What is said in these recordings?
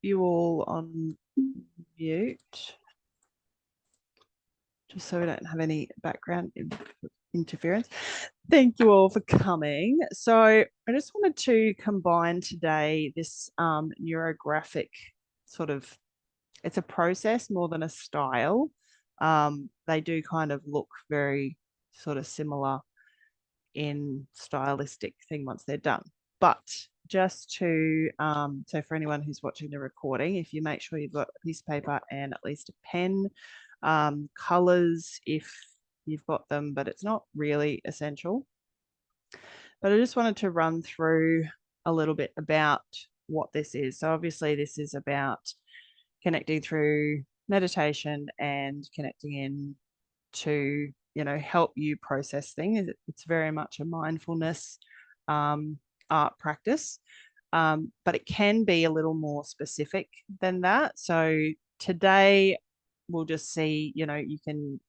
you all on mute, just so we don't have any background interference. Thank you all for coming. So I just wanted to combine today this neurographic sort of, it's a process more than a style. They do kind of look very sort of similar in stylistic thing once they're done. But just to, so for anyone who's watching the recording, if you make sure you've got a piece of paper and at least a pen, colors if you've got them, but it's not really essential. But I just wanted to run through a little bit about what this is. So obviously this is about connecting through meditation and connecting in to, you know, help you process things. It's very much a mindfulness art practice, but it can be a little more specific than that. So today we'll just see, you know, you can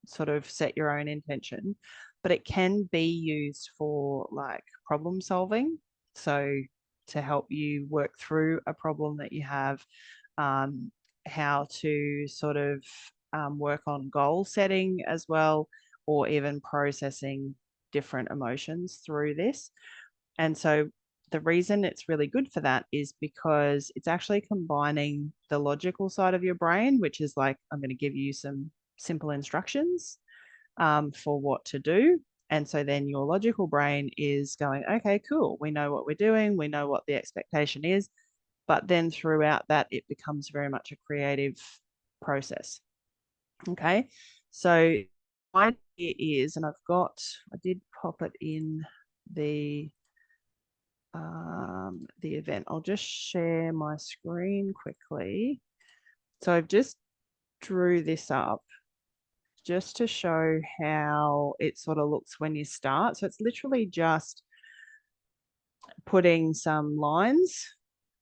sort of set your own intention, but it can be used for like problem solving. So to help you work through a problem that you have, how to sort of work on goal setting as well, or even processing different emotions through this. And so the reason it's really good for that is because it's actually combining the logical side of your brain, which is like, I'm going to give you some simple instructions for what to do. And so then your logical brain is going, okay, cool. We know what we're doing. We know what the expectation is. But then throughout that, it becomes very much a creative process. Okay. So my idea is, and I did pop it in the event. I'll just share my screen quickly. So I've just drew this up just to show how it sort of looks when you start. So it's literally just putting some lines.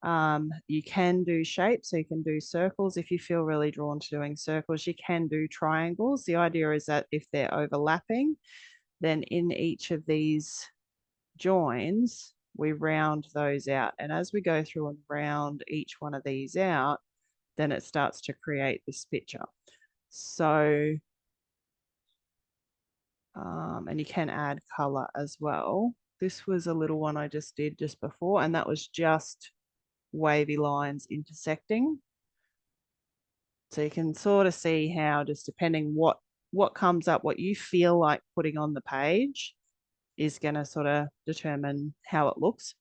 You can do shapes, so you can do circles. If you feel really drawn to doing circles, you can do triangles. The idea is that if they're overlapping, then in each of these joins, we round those out. And as we go through and round each one of these out, then it starts to create this picture. So, and you can add color as well. This was a little one I just did just before, and that was just wavy lines intersecting. So you can sort of see how, just depending what comes up, what you feel like putting on the page is going to sort of determine how it looks.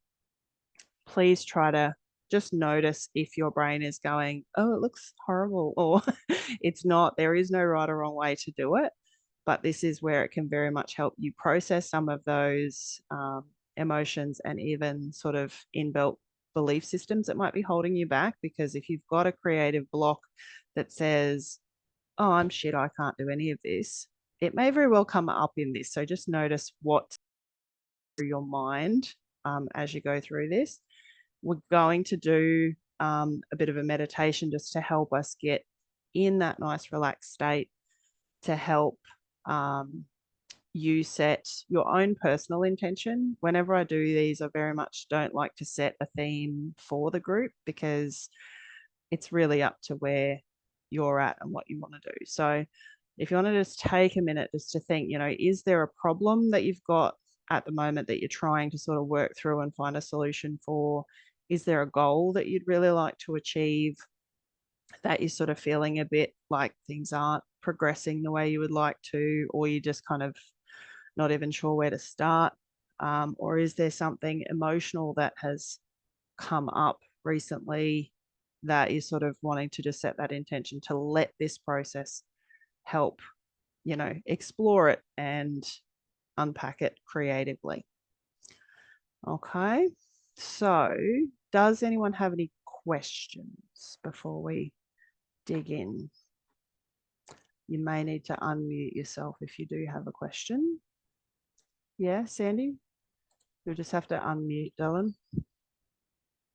Please try to just notice if your brain is going, oh, it looks horrible, or it's not. There is no right or wrong way to do it, but this is where it can very much help you process some of those emotions and even sort of inbuilt belief systems that might be holding you back. Because if you've got a creative block that says, oh, I'm shit, I can't do any of this, it may very well come up in this. So just notice what's through your mind as you go through this. We're going to do a bit of a meditation just to help us get in that nice relaxed state, to help you set your own personal intention. Whenever I do these, I very much don't like to set a theme for the group, because it's really up to where you're at and what you want to do. So if you want to just take a minute just to think, you know, is there a problem that you've got at the moment that you're trying to sort of work through and find a solution for? Is there a goal that you'd really like to achieve that you're sort of feeling a bit like things aren't progressing the way you would like to, or you're just kind of not even sure where to start? Or is there something emotional that has come up recently that you're sort of wanting to just set that intention to let this process help, you know, explore it and unpack it creatively? Okay, so does anyone have any questions before we dig in? You may need to unmute yourself if you do have a question. Yeah, Sandy? You'll just have to unmute, Dylan.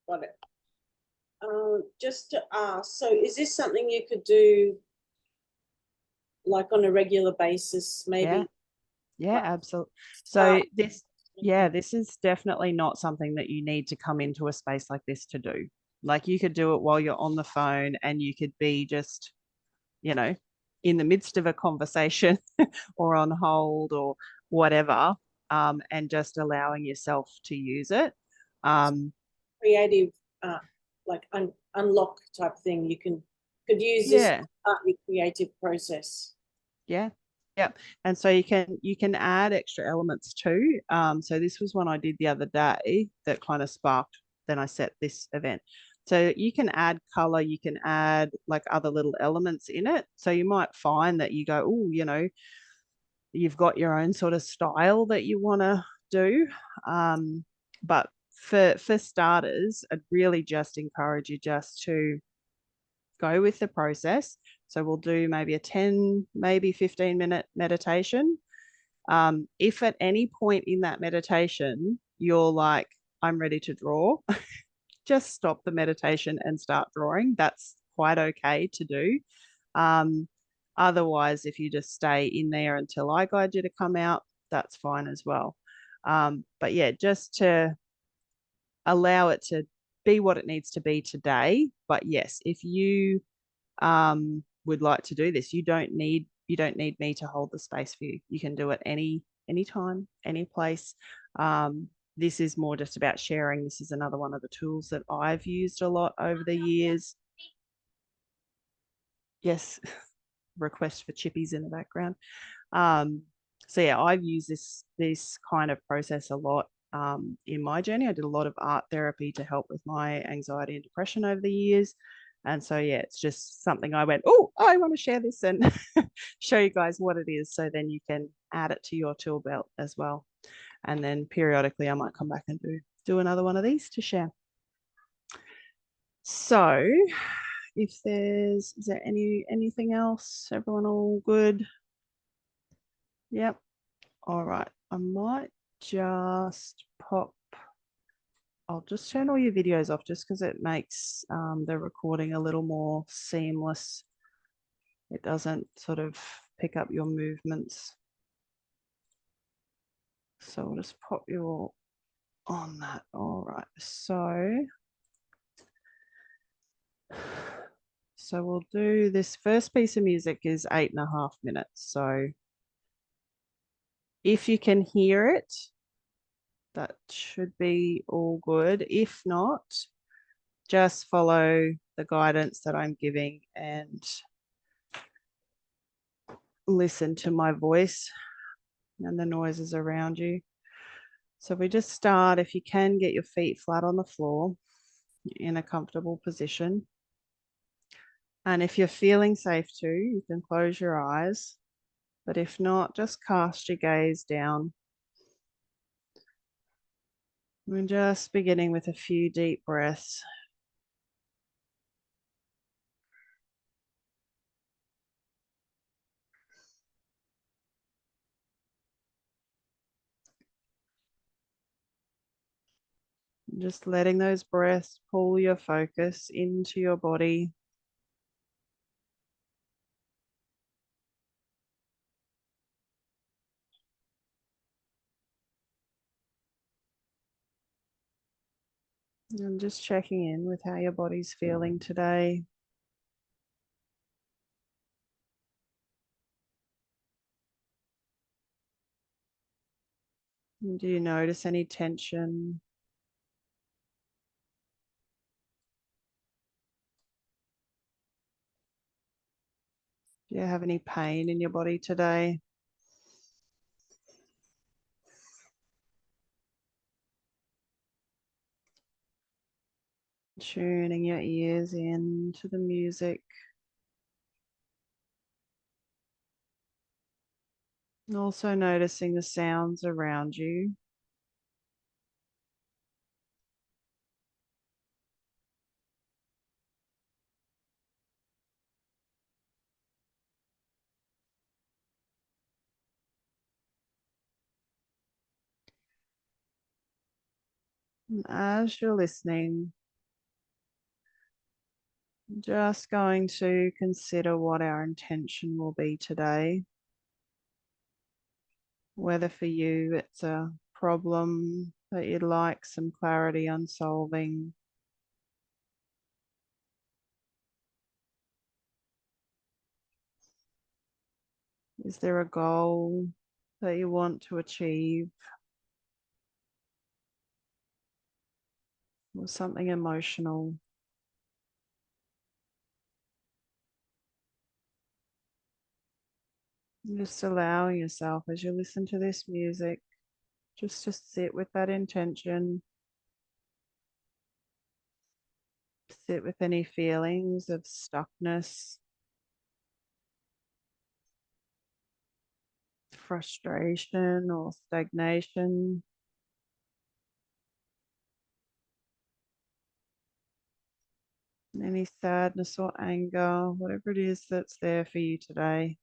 Got it. Just to ask, so is this something you could do like on a regular basis, maybe? Yeah, absolutely. So this is definitely not something that you need to come into a space like this to do. Like you could do it while you're on the phone, and you could be just, in the midst of a conversation or on hold or whatever, and just allowing yourself to use it. Creative, uh, like unlock type thing. You could use this Yeah. part of your creative process. Yeah. Yep. And so you can add extra elements too. So this was one I did the other day that kind of sparked, then I set this event. So you can add color, you can add like other little elements in it. So you might find that you go, oh, you've got your own sort of style that you want to do. But for starters, I'd really just encourage you just to go with the process. So we'll do maybe a 10, maybe 15-minute meditation. If at any point in that meditation you're like, I'm ready to draw, just stop the meditation and start drawing. That's quite okay to do. Um, Otherwise, if you just stay in there until I guide you to come out, that's fine as well. But yeah, just to allow it to be what it needs to be today. But yes, if you would like to do this, you don't need me to hold the space for you. You can do it any time, any place. This is more just about sharing. This is another one of the tools that I've used a lot over the years. Yes, request for chippies in the background. So yeah, I've used this kind of process a lot in my journey. I did a lot of art therapy to help with my anxiety and depression over the years. And so yeah, it's just something I went, oh, I want to share this and show you guys what it is. So then you can add it to your tool belt as well. And then periodically I might come back and do another one of these to share. So if is there anything else? Everyone all good? Yep. All right. I might just I'll just turn all your videos off just because it makes the recording a little more seamless. It doesn't sort of pick up your movements. So I'll just pop you all on that. All right. So we'll do this first piece of music is 8.5 minutes. So if you can hear it, that should be all good. If not, just follow the guidance that I'm giving and listen to my voice and the noises around you. So we just start, if you can, get your feet flat on the floor in a comfortable position. And if you're feeling safe to, you can close your eyes. But if not, just cast your gaze down. We're just beginning with a few deep breaths. Just letting those breaths pull your focus into your body. And just checking in with how your body's feeling today. And do you notice any tension? Do you have any pain in your body today? Tuning your ears in to the music. Also noticing the sounds around you. And as you're listening, just going to consider what our intention will be today. Whether for you it's a problem that you'd like some clarity on solving, Is there a goal that you want to achieve or something emotional? Just allowing yourself as you listen to this music, just to sit with that intention, sit with any feelings of stuckness, frustration, or stagnation. Any sadness or anger, whatever it is that's there for you today.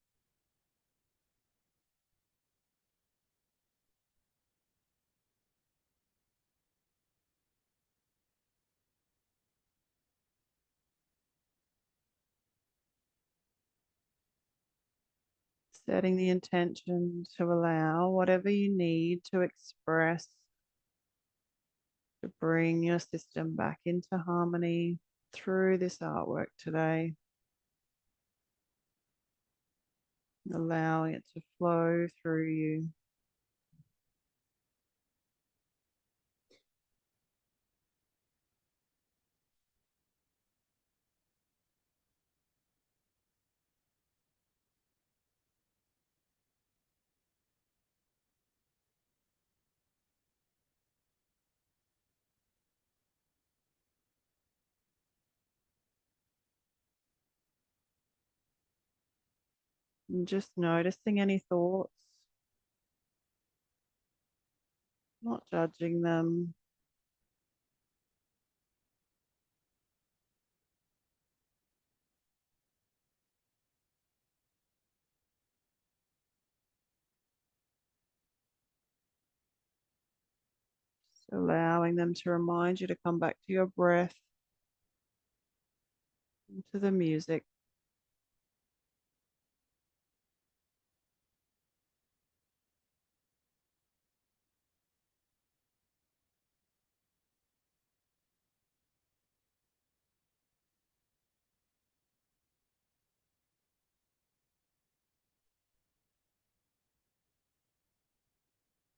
Setting the intention to allow whatever you need to express, to bring your system back into harmony through this artwork today, allowing it to flow through you. And just noticing any thoughts, not judging them, just allowing them to remind you to come back to your breath, to the music.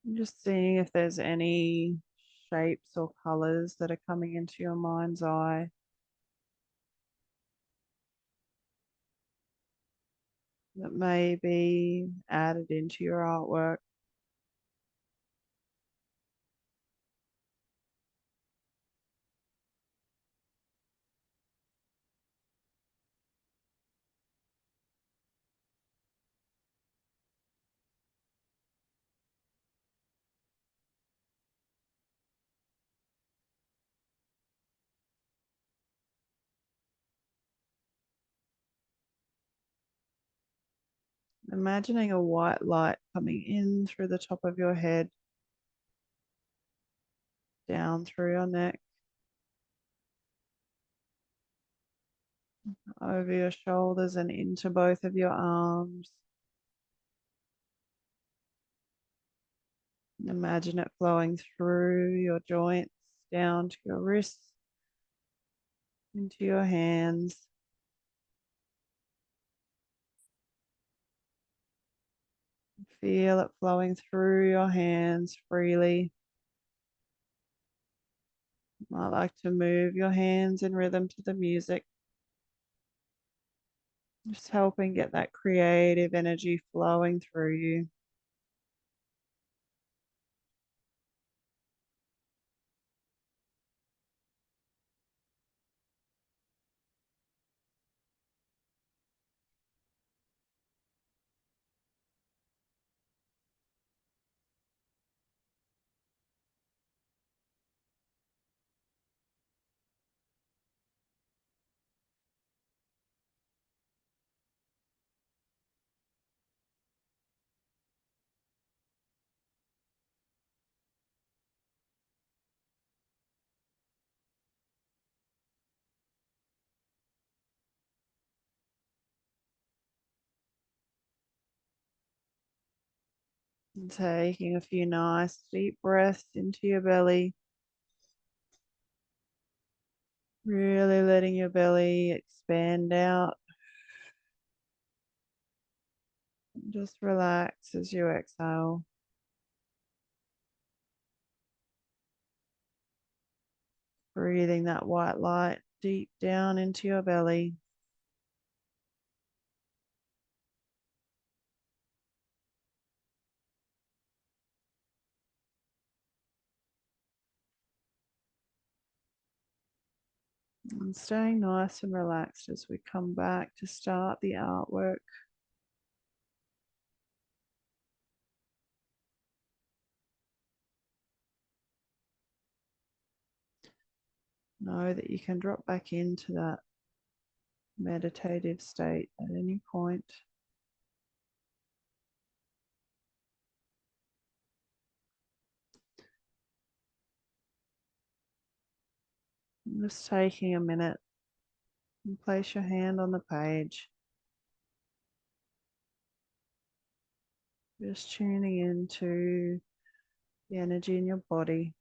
And just seeing if there's any shapes or colors that are coming into your mind's eye that may be added into your artwork. Imagining a white light coming in through the top of your head, down through your neck, over your shoulders and into both of your arms. Imagine it flowing through your joints, down to your wrists, into your hands. Feel it flowing through your hands freely. I like to move your hands in rhythm to the music, just helping get that creative energy flowing through you. And taking a few nice deep breaths into your belly, really letting your belly expand out. Just relax as you exhale. Breathing that white light deep down into your belly. And staying nice and relaxed as we come back to start the artwork. Know that you can drop back into that meditative state at any point. Just taking a minute and place your hand on the page. Just tuning into the energy in your body.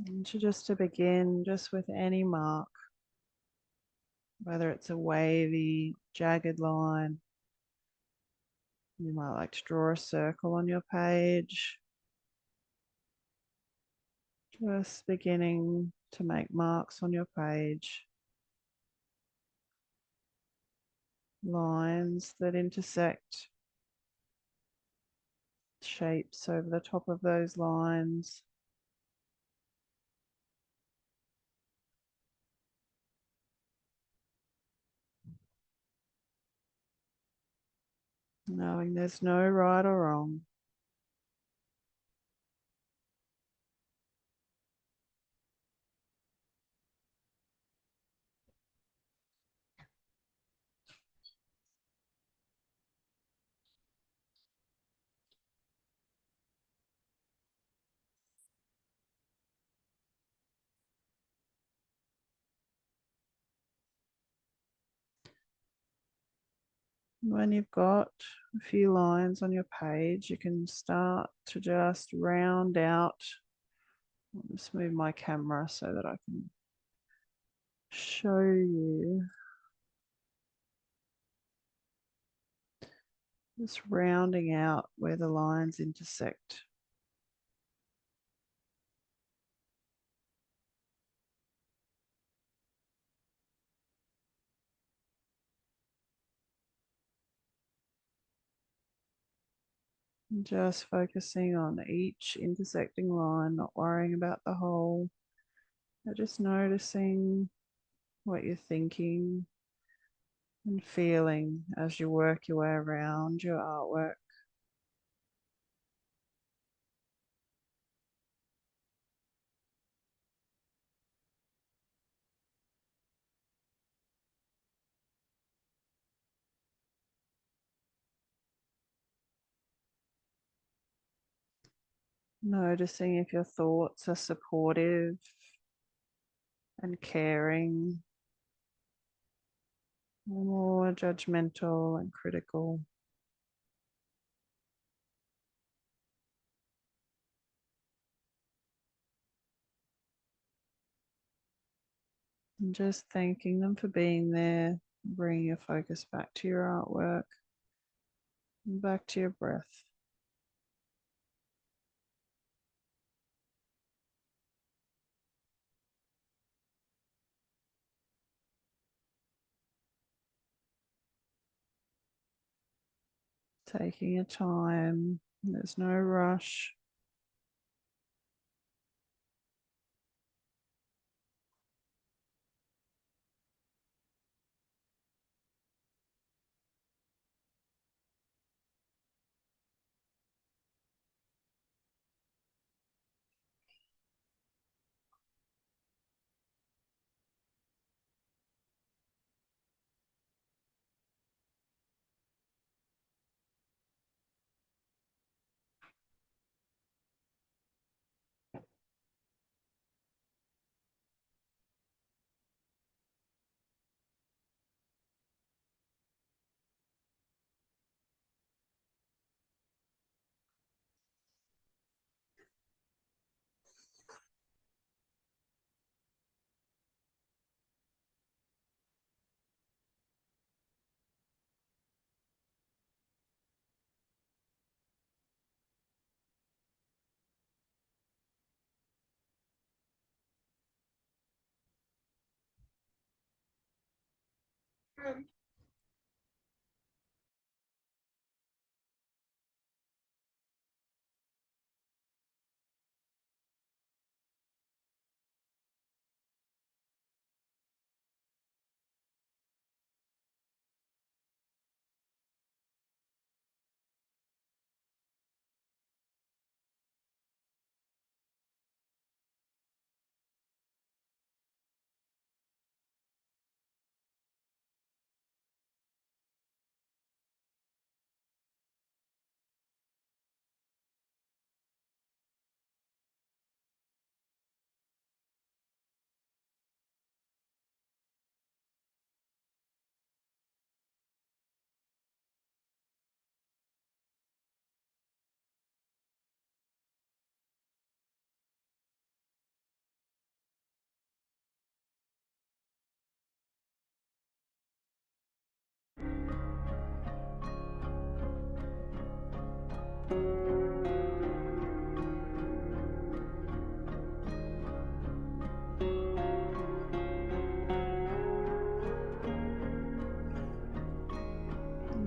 And to begin just with any mark, whether it's a wavy, jagged line. You might like to draw a circle on your page. Just beginning to make marks on your page. Lines that intersect. Shapes over the top of those lines. Knowing there's no right or wrong. When you've got a few lines on your page, you can start to just round out. I'll just move my camera so that I can show you. Just rounding out where the lines intersect. Just focusing on each intersecting line, not worrying about the whole, but just noticing what you're thinking and feeling as you work your way around your artwork. Noticing if your thoughts are supportive and caring, or more judgmental and critical. And just thanking them for being there, bringing your focus back to your artwork and back to your breath. Taking your time, there's no rush.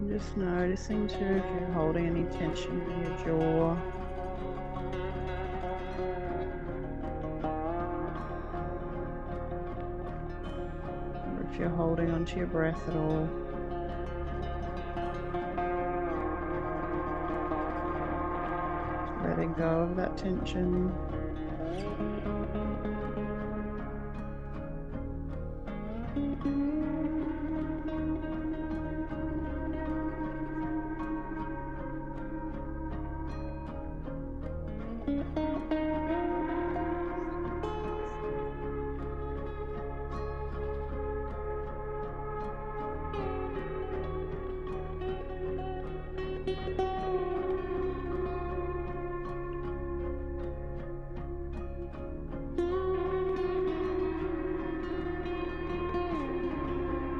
Just noticing too if you're holding any tension in your jaw. Or if you're holding onto your breath at all. Letting go of that tension.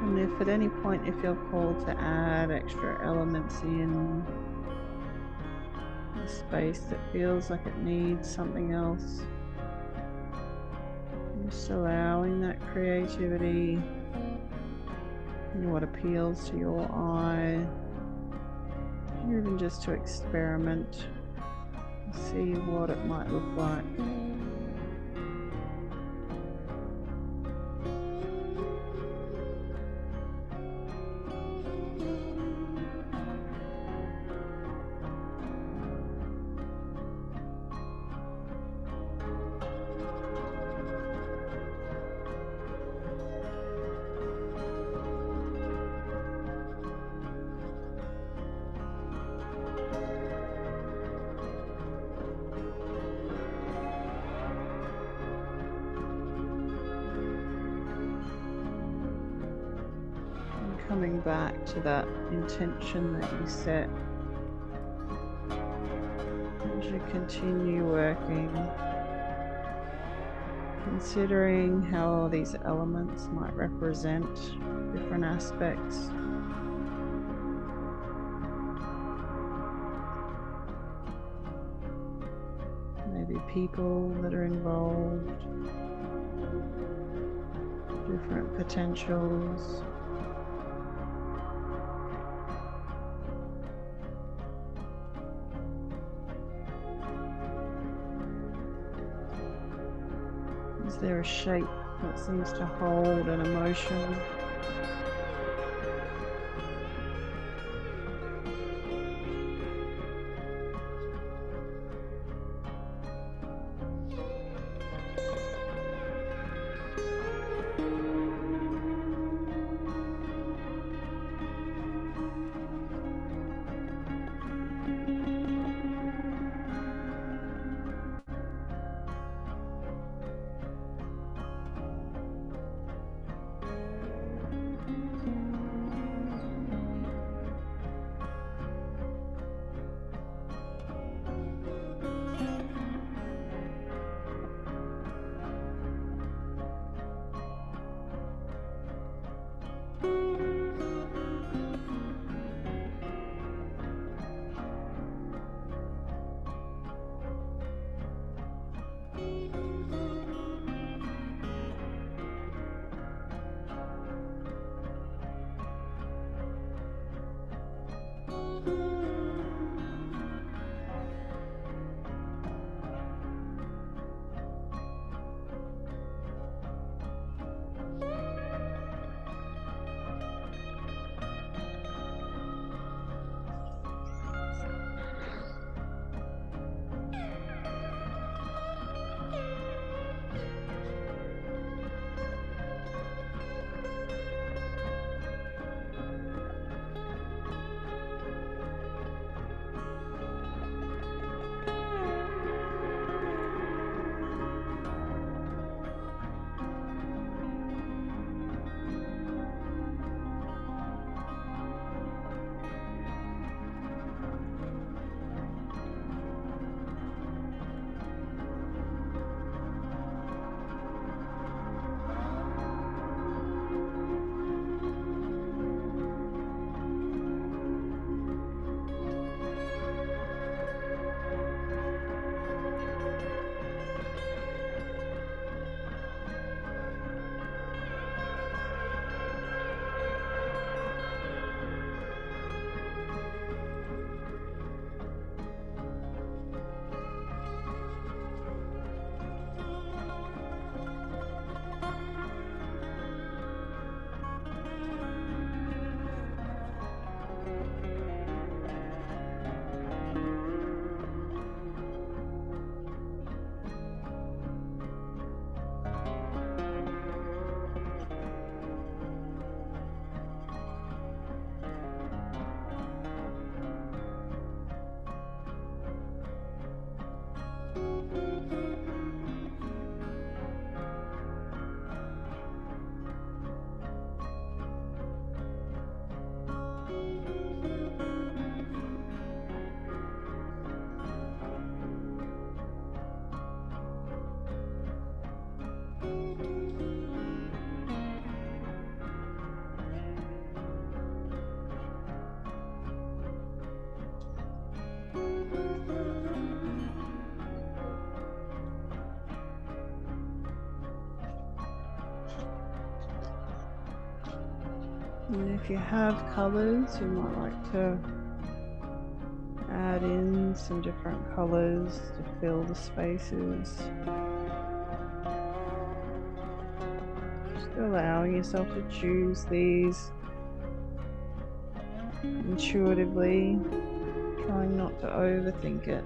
And if at any point you feel called to add extra elements in a space that feels like it needs something else, just allowing that creativity and what appeals to your eye, or even just to experiment, see what it might look like. Coming back to that intention that you set as you continue working, considering how these elements might represent different aspects. Maybe people that are involved, different potentials. Is there a shape that seems to hold an emotion? And if you have colours, you might like to add in some different colours to fill the spaces. Just allowing yourself to choose these intuitively, trying not to overthink it.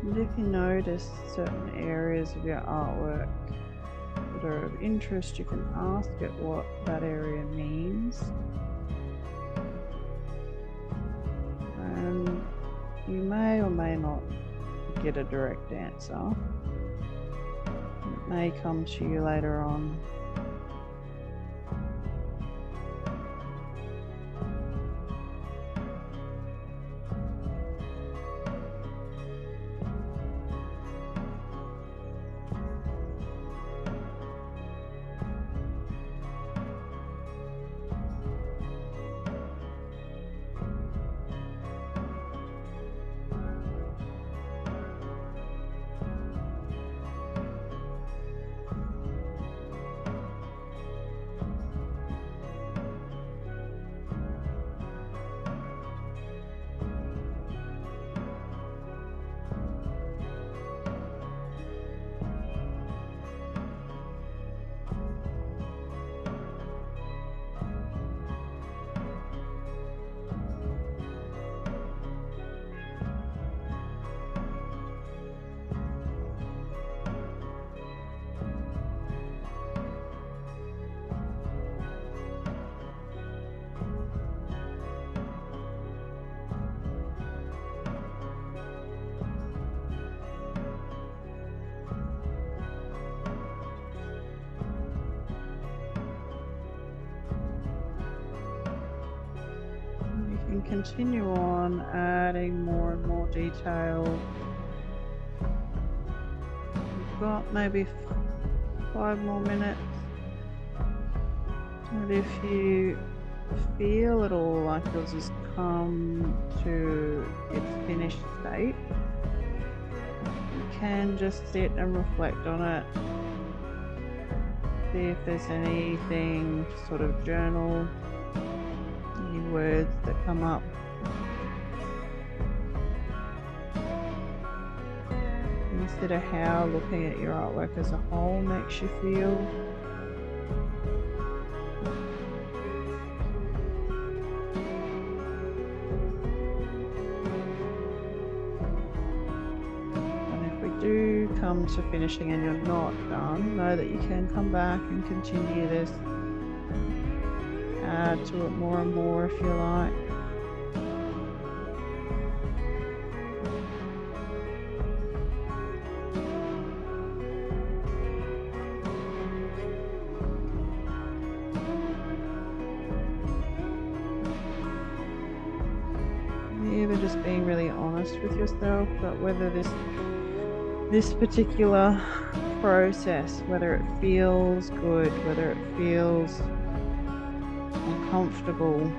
And if you notice certain areas of your artwork that are of interest, you can ask it what that area means. And you may or may not get a direct answer. It may come to you later on. can continue on adding more and more detail. We've got maybe 5 more minutes. And if you feel at all like yours has come to its finished state, you can just sit and reflect on it. See if there's anything to sort of journal, any words that come up. Consider how looking at your artwork as a whole makes you feel. Do come to finishing and you're not done, know that you can come back and continue this. Add to it more and more if you like. Even just being really honest with yourself about whether this particular process, whether it feels good, whether it feels uncomfortable.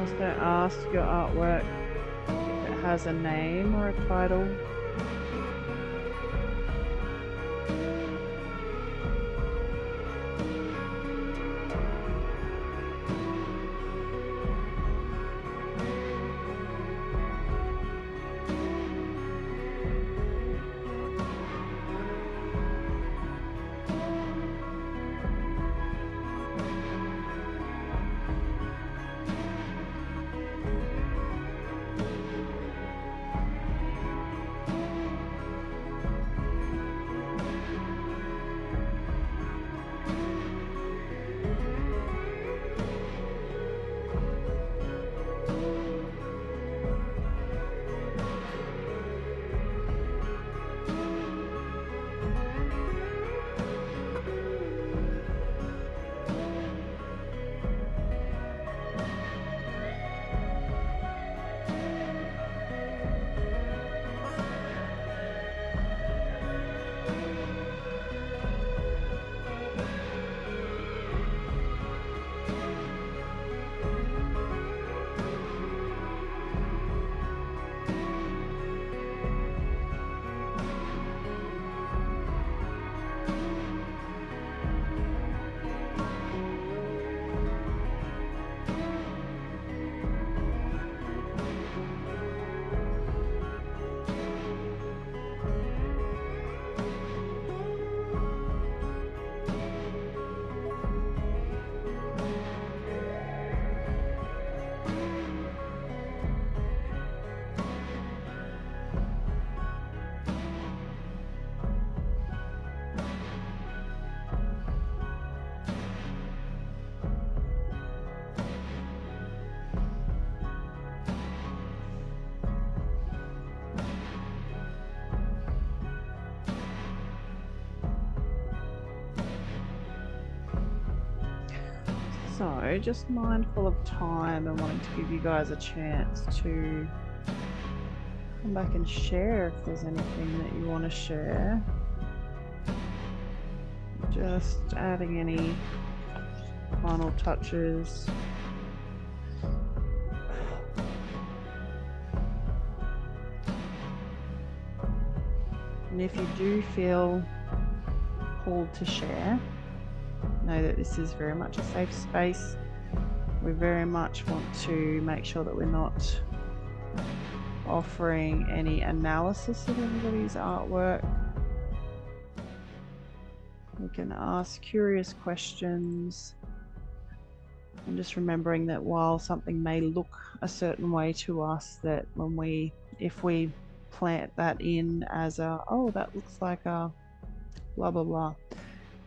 Also ask your artwork if it has a name or a title. So, just mindful of time and wanting to give you guys a chance to come back and share if there's anything that you want to share. Just adding any final touches. And if you do feel called to share, know that this is very much a safe space. We very much want to make sure that we're not offering any analysis of anybody's artwork. We can ask curious questions, and just remembering that while something may look a certain way to us, that if we plant that in as oh, that looks like a blah blah blah,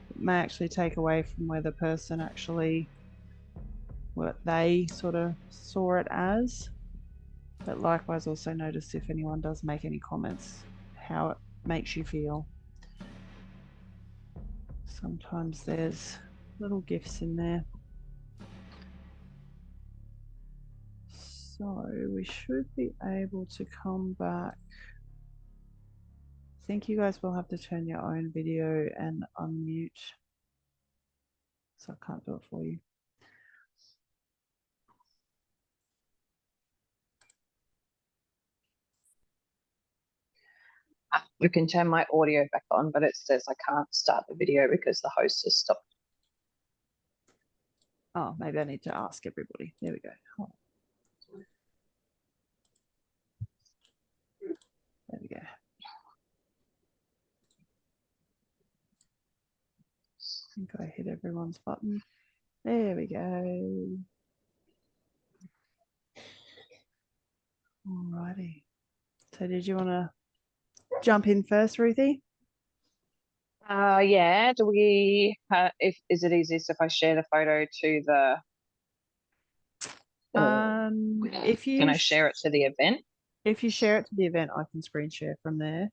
it may actually take away from where the person actually, what they sort of saw it as. But likewise, also notice if anyone does make any comments, how it makes you feel. Sometimes there's little gifts in there. So we should be able to come back. I think you guys will have to turn your own video and unmute. So I can't do it for you. You can turn my audio back on, but it says I can't start the video because the host has stopped. Oh, maybe I need to ask everybody. There we go. Oh. There we go. I think I hit everyone's button. There we go. Alrighty. So did you want to jump in first, Ruthie? Yeah. Do we? Is it easiest if I share the photo to the? If you can I share it to the event? If you share it to the event, I can screen share from there.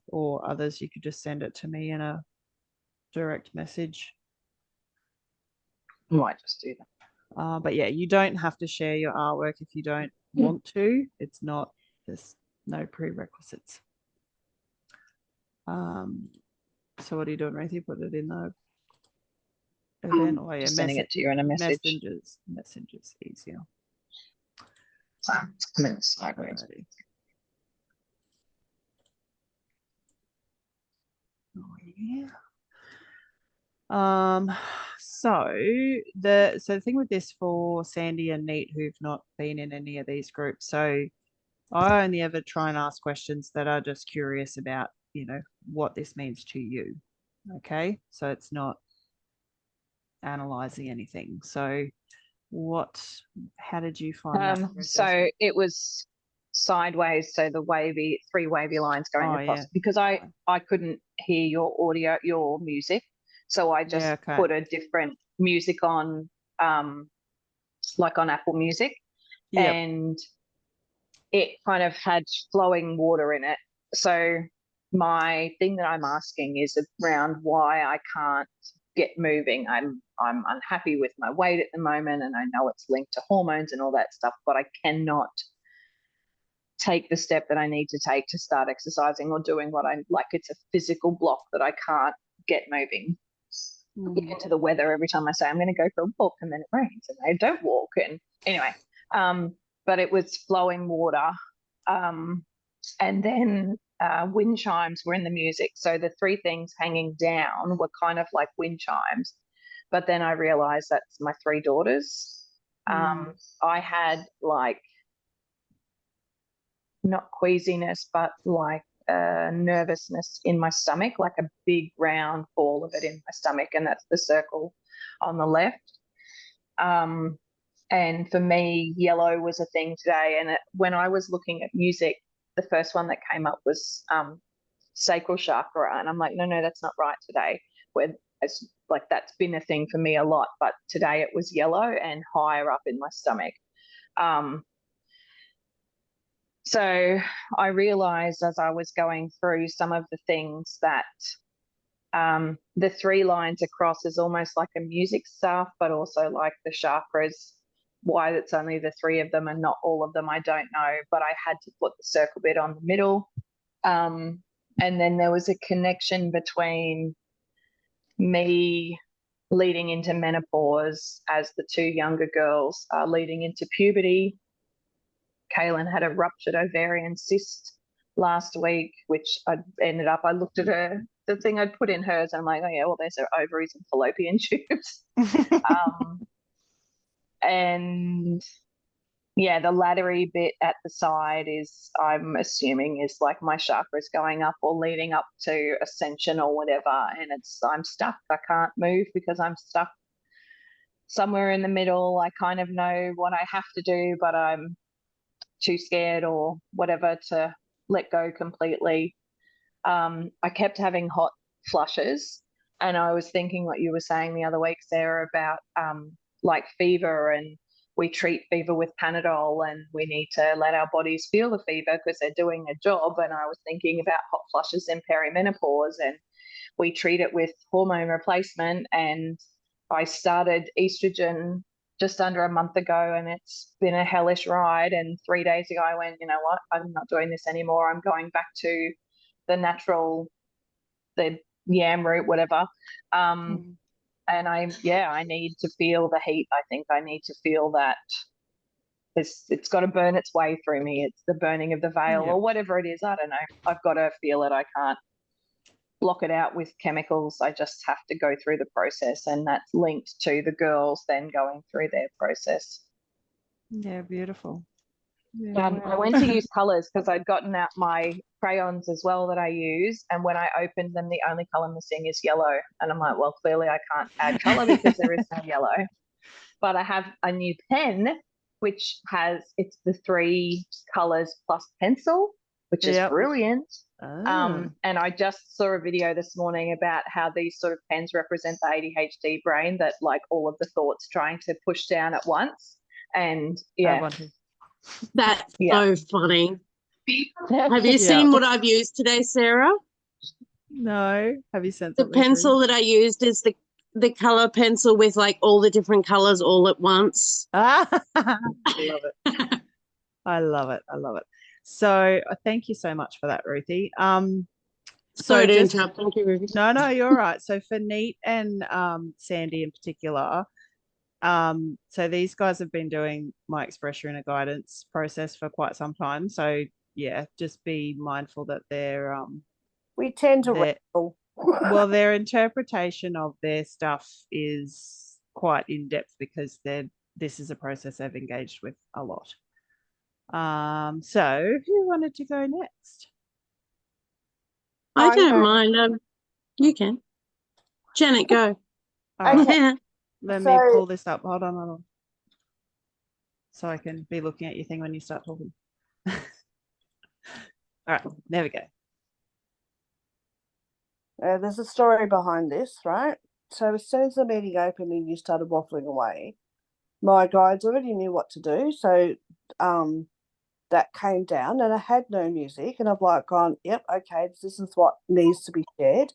Or others, you could just send it to me in a direct message. Might just do that. But yeah, you don't have to share your artwork if you don't want to. It's not, there's no prerequisites. So what are you doing, Ruthie? Put it in the event, or just sending it to you in a message. Messengers easier. It's coming sideways. Oh yeah. So the thing with this for Sandy and Neat, who've not been in any of these groups, so I only ever try and ask questions that are just curious about, what this means to you. Okay, so it's not analyzing anything. So how did you find that? So it was sideways, so the three wavy lines going across, because I couldn't hear your music, so I just put a different music on, like on Apple Music, and it kind of had flowing water in it. So my thing that I'm asking is around why I can't get moving. I'm unhappy with my weight at the moment, and I know it's linked to hormones and all that stuff, but I cannot take the step that I need to take to start exercising or doing what I like. It's a physical block that I can't get moving. Get to the weather every time I say I'm going to go for a walk, and then it rains and I don't walk. And anyway, but it was flowing water, and then wind chimes were in the music. So the three things hanging down were kind of like wind chimes. But then I realized that's my three daughters. I had like, not queasiness, but like nervousness in my stomach, like a big round ball of it in my stomach, and that's the circle on the left. And for me, yellow was a thing today. And when I was looking at music, the first one that came up was sacral chakra, and I'm like, no, that's not right today. Where it's like that's been a thing for me a lot, but today it was yellow and higher up in my stomach. So I realized as I was going through some of the things that The 3 lines across is almost like a music staff, but also like the chakras. Why it's only the 3 of them and not all of them, I don't know. But I had to put the circle bit on the middle. And then there was a connection between me leading into menopause as the 2 younger girls are leading into puberty. Kaylin had a ruptured ovarian cyst last week, which I looked at the thing I'd put in hers, and I'm like, oh yeah, well, there's her ovaries and fallopian tubes. And yeah, the laddery bit at the side is, I'm assuming, is like my chakras going up or leading up to ascension or whatever. And I'm stuck. I can't move because I'm stuck somewhere in the middle. I kind of know what I have to do, but I'm too scared or whatever to let go completely. I kept having hot flushes, and I was thinking what you were saying the other week, Sarah, about like fever, and we treat fever with Panadol, and we need to let our bodies feel the fever because they're doing a job. And I was thinking about hot flushes in perimenopause, and we treat it with hormone replacement. And I started estrogen just under a month ago, and it's been a hellish ride. And 3 days ago, I went, you know what? I'm not doing this anymore. I'm going back to the natural, the yam root, whatever. And I need to feel the heat. I think I need to feel that it's got to burn its way through me. It's the burning of the veil or whatever it is. I don't know. I've got to feel it. I can't block it out with chemicals. I just have to go through the process, and that's linked to the girls then going through their process. Yeah, beautiful. Yeah, wow. I went to use colors because I'd gotten out my crayons as well that I use, and when I opened them, the only color missing is yellow, and I'm like, well, clearly I can't add color because there is no yellow. But I have a new pen which it's the 3 colors plus pencil, which is brilliant. And I just saw a video this morning about how these sort of pens represent the ADHD brain, that like all of the thoughts trying to push down at once. And that's so funny. Have you seen what I've used today, Sarah? No. Have you sent the pencil through? That I used is the color pencil with like all the different colors all at once. I love it. I love it. I love it. So thank you so much for that, Ruthie. Sorry to interrupt. Thank you, Ruthie. No, you're right. So for Neat and Sandy in particular, so these guys have been doing my expression and guidance process for quite some time. So yeah, just be mindful that they're we tend to rattle. Well, their interpretation of their stuff is quite in depth because this is a process they've engaged with a lot. So who wanted to go next? I don't mind. You can. Janet, go. Okay. Let me pull this up. Hold on. So I can be looking at your thing when you start talking. All right, there we go. There's a story behind this, right? So as soon as the meeting opened and you started waffling away, my guides already knew what to do. So that came down, and I had no music, and I've like gone, yep, okay, this is what needs to be shared.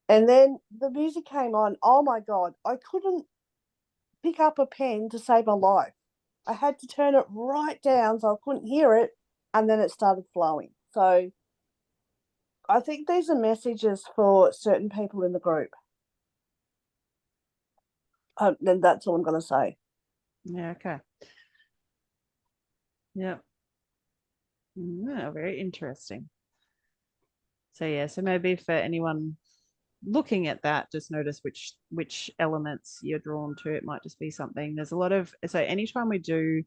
And then the music came on. Oh my God, I couldn't pick up a pen to save my life. I had to turn it right down so I couldn't hear it, and then it started flowing. So I think these are messages for certain people in the group. Then that's all I'm going to say. Yeah, okay. Yeah. Very interesting. So yeah, so maybe for anyone looking at that, just notice which elements you're drawn to. It might just be something. There's a lot of, so anytime we do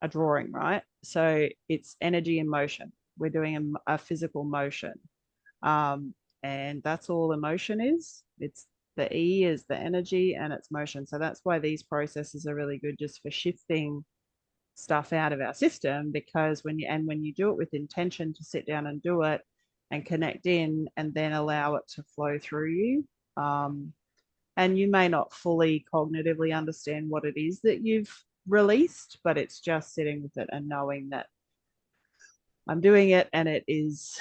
a drawing, right? So it's energy and motion. We're doing a physical motion. And that's all emotion is. It's the E is the energy and it's motion. So that's why these processes are really good just for shifting stuff out of our system, because when you do it with intention to sit down and do it and connect in and then allow it to flow through you. And you may not fully cognitively understand what it is that you've released, but it's just sitting with it and knowing that I'm doing it and it is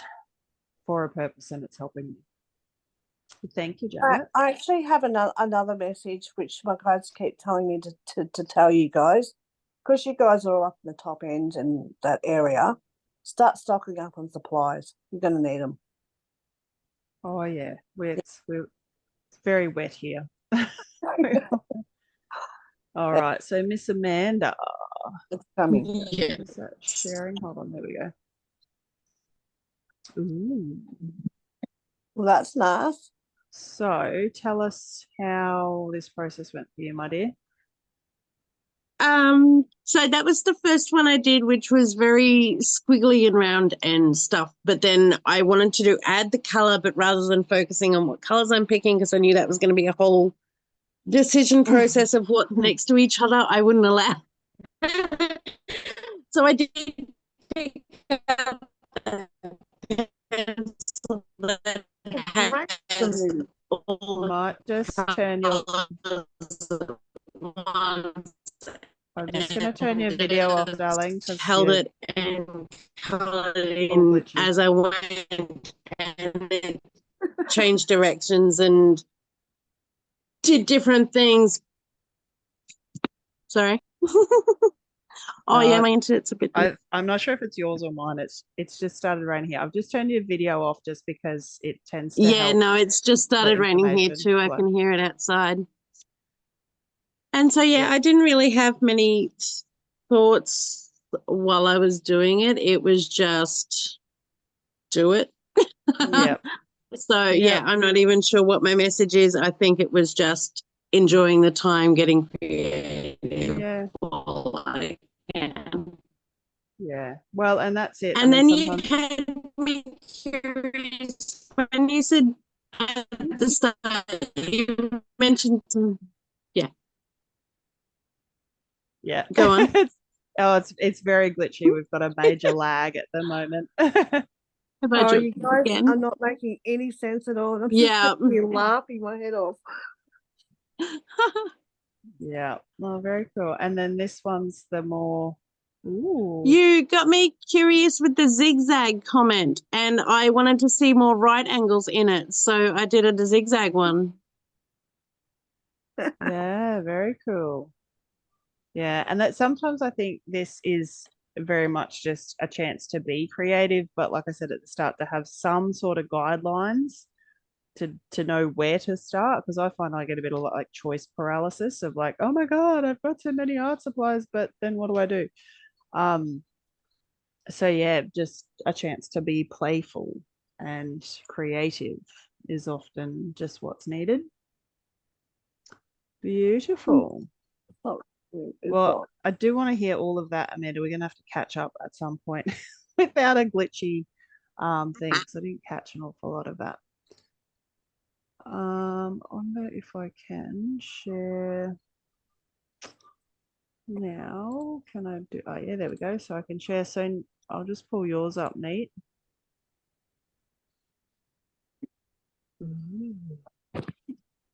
for a purpose and it's helping me. Thank you, Janet. I actually have another message which my guides keep telling me to tell you guys, because you guys are all up in the top end in that area. Start stocking up on supplies. You're going to need them. Oh yeah, it's very wet here. All right, so Miss Amanda, It's coming. Yeah. is that sharing? Hold on, there we go. Ooh. Well, that's nice. So tell us how this process went for you, my dear. So that was the first one I did, which was very squiggly and round and stuff. But then I wanted to add the color, but rather than focusing on what colors I'm picking, because I knew that was going to be a whole decision process of what's next to each other, I wouldn't allow. So I did pick up a pencil that has all Might just turn your. ones. I'm just going to turn your video off, darling. Held it and colored it in as I went, and then changed directions and did different things. Sorry. Oh yeah, my internet's a bit. I'm not sure if it's yours or mine. It's just started raining here. I've just turned your video off just because it tends to. Yeah, no, it's just started raining here too. I can hear it outside. And so yeah, I didn't really have many thoughts while I was doing it. It was just do it. Yeah. So yeah, I'm not even sure what my message is. I think it was just enjoying the time, getting creative while I can. Yeah. Well, and that's it. And then you had me curious when you said at the start, you mentioned Yeah. Go on. It's very glitchy. We've got a major lag at the moment. You guys are not making any sense at all. And I'm just laughing my head off. Yeah. Well, very cool. And then this one's the more. Ooh. You got me curious with the zigzag comment, and I wanted to see more right angles in it, so I did a zigzag one. Yeah, very cool. Yeah, and that sometimes I think this is very much just a chance to be creative, but like I said at the start, to have some sort of guidelines to know where to start, because I find I get a bit of like choice paralysis of like, oh my God, I've got so many art supplies, but then what do I do? So yeah, just a chance to be playful and creative is often just what's needed. Beautiful. Well, I do want to hear all of that, Amanda. We're going to have to catch up at some point without a glitchy thing, because I didn't catch an awful lot of that. I wonder if I can share now. Can I do? Oh, yeah, there we go. So I can share. So I'll just pull yours up, Neat.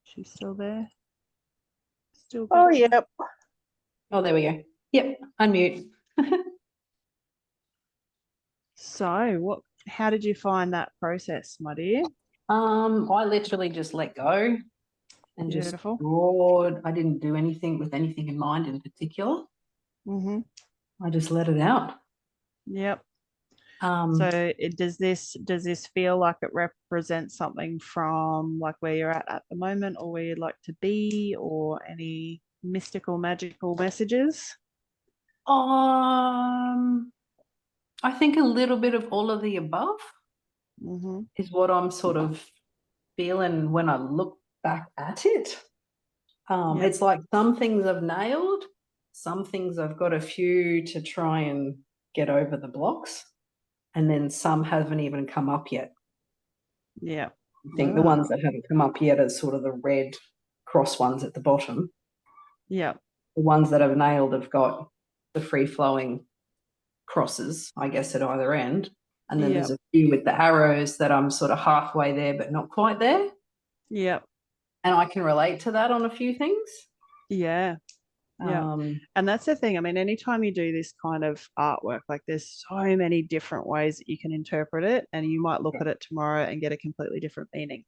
She's still there? Still Oh, yep. Oh, there we go. Yep, unmute. So how did you find that process, my dear? I literally just let go and just drawed. I didn't do anything with anything in mind in particular. I just let it out. Yep. So does this feel like it represents something from like where you're at the moment, or where you'd like to be, or any mystical, magical messages? I think a little bit of all of the above is what I'm sort of feeling when I look back at it. It's like some things I've nailed, some things I've got a few to try and get over the blocks, and then some haven't even come up yet. Yeah. I think the ones that haven't come up yet are sort of the red cross ones at the bottom. Yeah. The ones that I've nailed have got the free-flowing crosses, I guess, at either end. And then there's a few with the arrows that I'm sort of halfway there but not quite there. Yeah. And I can relate to that on a few things. Yeah. Yeah. And that's the thing. I mean, anytime you do this kind of artwork, like there's so many different ways that you can interpret it, and you might look at it tomorrow and get a completely different meaning.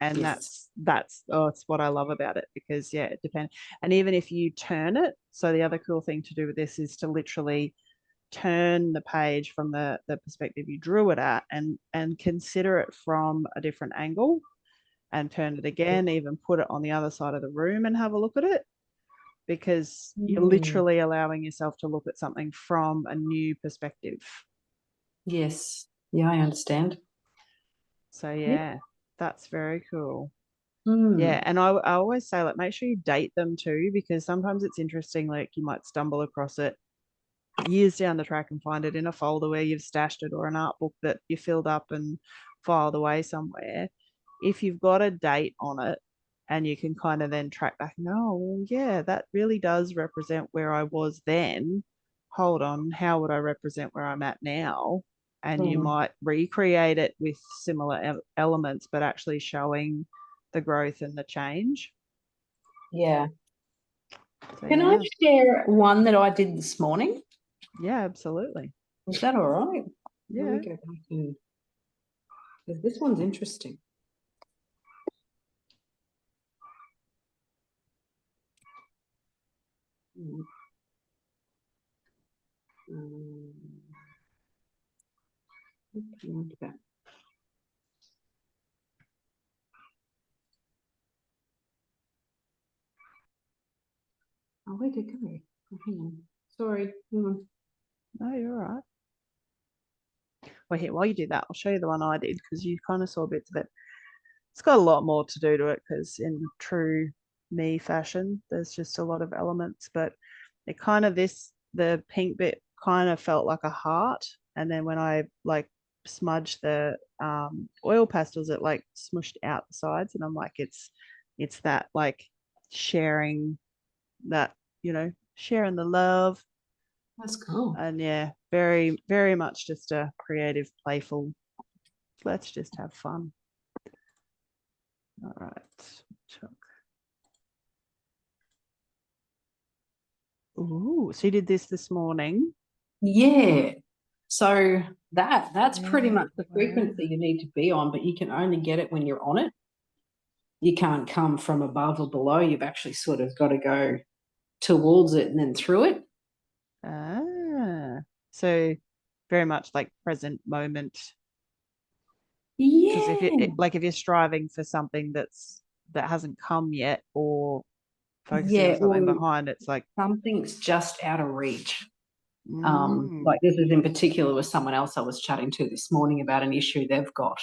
And Yes. that's it's what I love about it, because yeah, it depends. And even if you turn it, so the other cool thing to do with this is to literally turn the page from the perspective you drew it at, and consider it from a different angle, and turn it again, even put it on the other side of the room and have a look at it, because you're literally allowing yourself to look at something from a new perspective. Yes. Yeah, I understand. So yeah, that's very cool. Mm. Yeah, and I always say, like, make sure you date them too, because sometimes it's interesting, like you might stumble across it years down the track and find it in a folder where you've stashed it, or an art book that you filled up and filed away somewhere. If you've got a date on it, and you can kind of then track back and go, oh, well, yeah, that really does represent where I was then. Hold on, how would I represent where I'm at now? And you might recreate it with similar elements, but actually showing the growth and the change. Yeah. So, Can I share one that I did this morning? Yeah, absolutely. Is that all right? Yeah. Let me go back in. This one's interesting. Okay. Oh, where'd it go? Oh, hang on. Sorry. Hang on. No, you're all right. Well, here, while you do that, I'll show you the one I did, because you kind of saw bits of it. It's got a lot more to do to it, because in true me fashion, there's just a lot of elements, but it kind of, the pink bit kind of felt like a heart. And then when I like smudged the oil pastels, it like smushed out the sides. And I'm like, it's that like sharing that, sharing the love. That's cool. And yeah, very, very much just a creative, playful, let's just have fun. All right. Ooh, so you did this morning? Yeah. So that's pretty much the frequency you need to be on, but you can only get it when you're on it. You can't come from above or below. You've actually sort of got to go towards it and then through it. So very much like present moment. Yeah. Because if you're striving for something that hasn't come yet, or focusing on something behind, it's like something's just out of reach. Like this is in particular with someone else I was chatting to this morning about an issue they've got,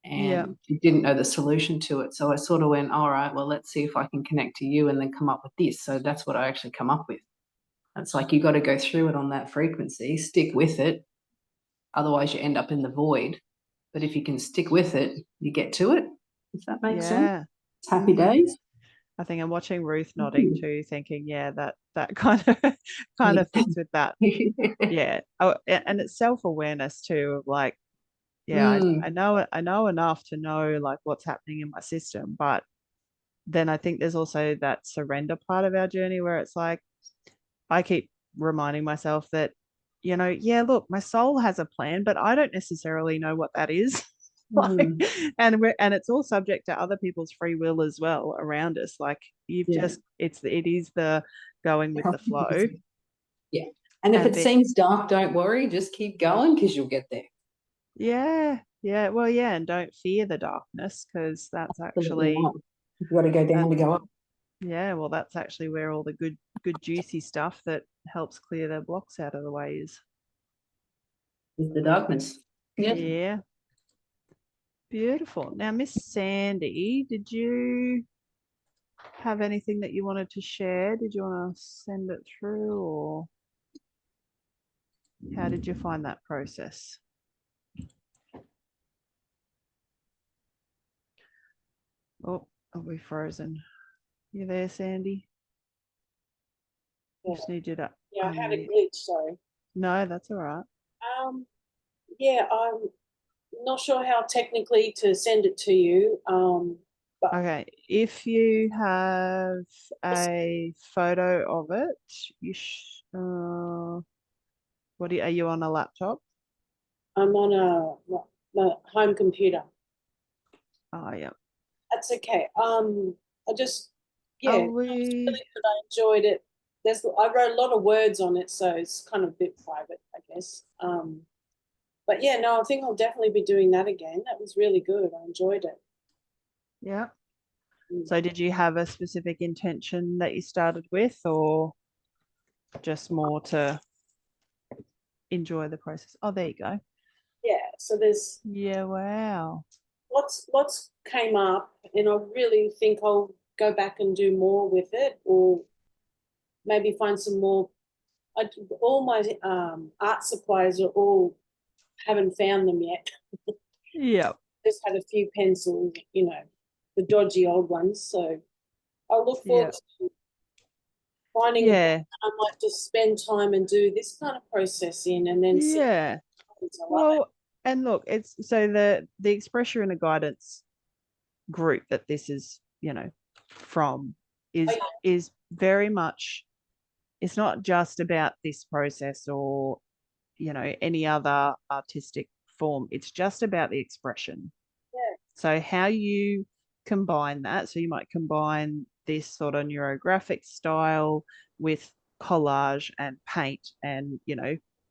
and she didn't know the solution to it. So I sort of went, all right, well, let's see if I can connect to you and then come up with this. So that's what I actually come up with. It's like you got to go through it on that frequency, stick with it. Otherwise you end up in the void. But if you can stick with it, you get to it. Does that make sense? It's happy days. I think I'm watching Ruth nodding too, thinking, yeah, that kind of fits with that. Yeah. Oh, and it's self-awareness too, of like, yeah, I know enough to know like what's happening in my system, but then I think there's also that surrender part of our journey where it's like, I keep reminding myself that, yeah, look, my soul has a plan, but I don't necessarily know what that is. And it's all subject to other people's free will as well around us. Like it is the going with the flow. Yeah. And if it seems dark, don't worry, just keep going, because you'll get there. Yeah. Yeah. Well, yeah. And don't fear the darkness, because that's actually, you've got to go down to go up. Yeah. Well, that's actually where all the good juicy stuff that helps clear the blocks out of the way is the darkness. Yeah. Beautiful. Now, Miss Sandy, did you have anything that you wanted to share? Did you want to send it through, or how did you find that process? Oh, are we frozen? You there, Sandy? I just need you to. Yeah, I had a glitch, sorry. No, that's all right. Yeah, I'm not sure how technically to send it to you. But okay, if you have a photo of it, you are you on a laptop? I'm on my home computer. Oh, yeah. That's okay. I just, yeah, Are it was really we? good. I enjoyed it. I wrote a lot of words on it, so it's kind of a bit private, I guess. But yeah, no, I think I'll definitely be doing that again. That was really good. I enjoyed it. Yeah. So did you have a specific intention that you started with, or just more to enjoy the process? Oh, there you go. Yeah, so there's wow. Lots came up, and I really think I'll go back and do more with it, or maybe find some more. All my art supplies are all, haven't found them yet. Yeah. Just had a few pencils, the dodgy old ones. So I'll look forward to finding Yeah. I might just spend time and do this kind of process in, and then see. Well, and look, it's so the expressure and the guidance group that this is, from is very much, it's not just about this process or, any other artistic form. It's just about the expression. Yeah. So how you combine that, so you might combine this sort of neurographic style with collage and paint and,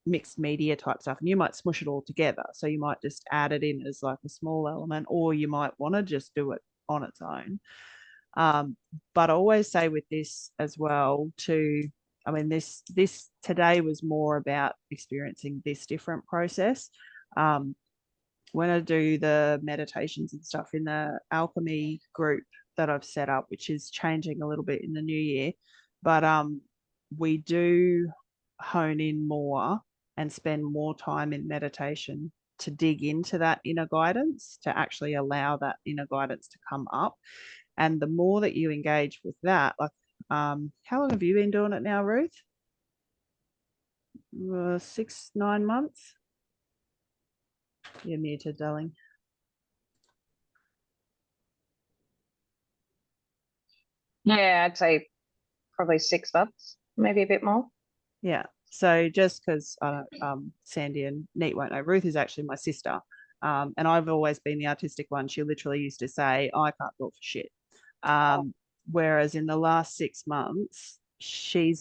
mixed media type stuff, and you might smush it all together. So you might just add it in as like a small element, or you might want to just do it on its own. But I always say with this as well this today was more about experiencing this different process. When I do the meditations and stuff in the alchemy group that I've set up, which is changing a little bit in the new year, but we do hone in more and spend more time in meditation to dig into that inner guidance, to actually allow that inner guidance to come up. And the more that you engage with that, like, how long have you been doing it now, Ruth? 6-9 months. You're muted, darling. Yeah, I'd say probably 6 months, maybe a bit more. Yeah. So just because Sandy and Neat won't know, Ruth is actually my sister. And I've always been the artistic one. She literally used to say, I can't draw for shit. Whereas in the last 6 months,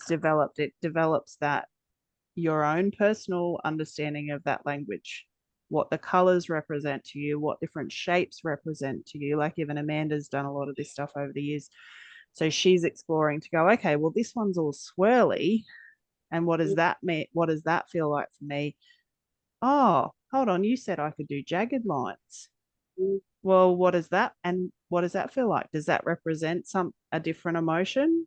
develops that your own personal understanding of that language, what the colors represent to you, what different shapes represent to you. Like even Amanda's done a lot of this stuff over the years. So she's exploring to go, okay, well, this one's all swirly. And what does that mean? What does that feel like for me? Oh, hold on. You said I could do jagged lines. Well, what is that? And what does that feel like? Does that represent a different emotion?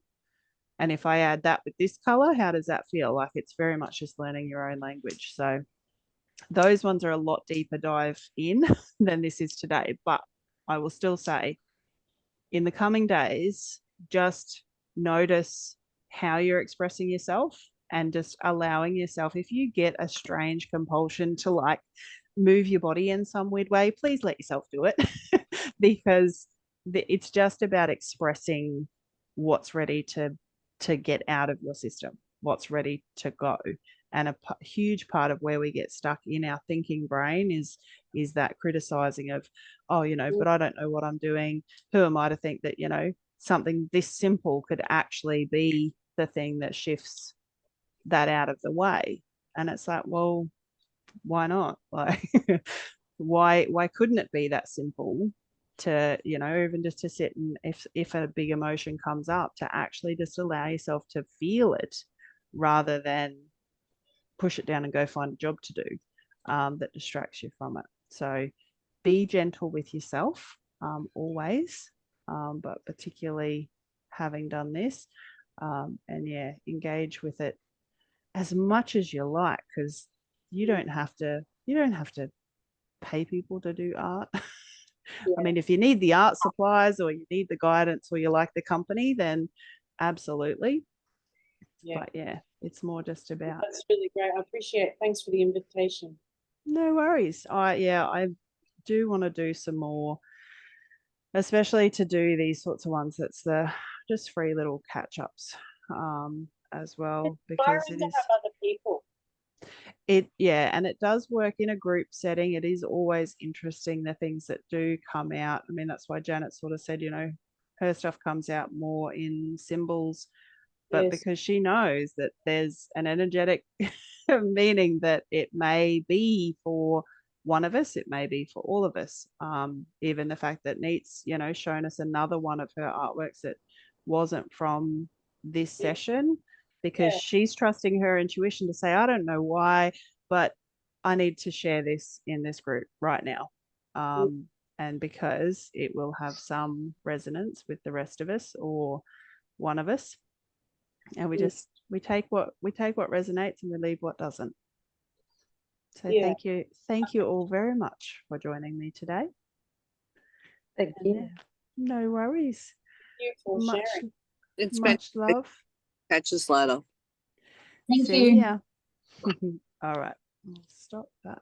And if I add that with this color, how does that feel? Like it's very much just learning your own language. So those ones are a lot deeper dive in than this is today. But I will still say in the coming days, just notice how you're expressing yourself and just allowing yourself, if you get a strange compulsion to like move your body in some weird way, please let yourself do it because it's just about expressing what's ready to get out of your system, what's ready to go. And a huge part of where we get stuck in our thinking brain is that criticizing of, oh, but I don't know what I'm doing. Who am I to think that, something this simple could actually be the thing that shifts that out of the way? And it's like, well, why not? Like, why couldn't it be that simple to, even just to sit and if a big emotion comes up, to actually just allow yourself to feel it rather than push it down and go find a job to do that distracts you from it. So be gentle with yourself always, but particularly having done this, and yeah, engage with it as much as you like, because you don't have to pay people to do art. I mean, if you need the art supplies or you need the guidance or you like the company, then absolutely. But yeah, it's more just about. That's really great. I appreciate it. Thanks for the invitation. No worries. I do want to do some more, especially to do these sorts of ones. That's the just free little catch ups as well, because it is have other people. and it does work in a group setting. It is always interesting, the things that do come out. I mean, that's why Janet sort of said, her stuff comes out more in symbols, but because she knows that there's an energetic meaning that it may be for one of us, it may be for all of us. Even the fact that Neet's, shown us another one of her artworks that wasn't from this session, because she's trusting her intuition to say, I don't know why, but I need to share this in this group right now. And because it will have some resonance with the rest of us or one of us. And we take what resonates and we leave what doesn't. So thank you all very much for joining me today. Thank you. No worries. Thank you for sharing. It's much love. Catch us later. Thank See you. ya. All right. I'll stop that.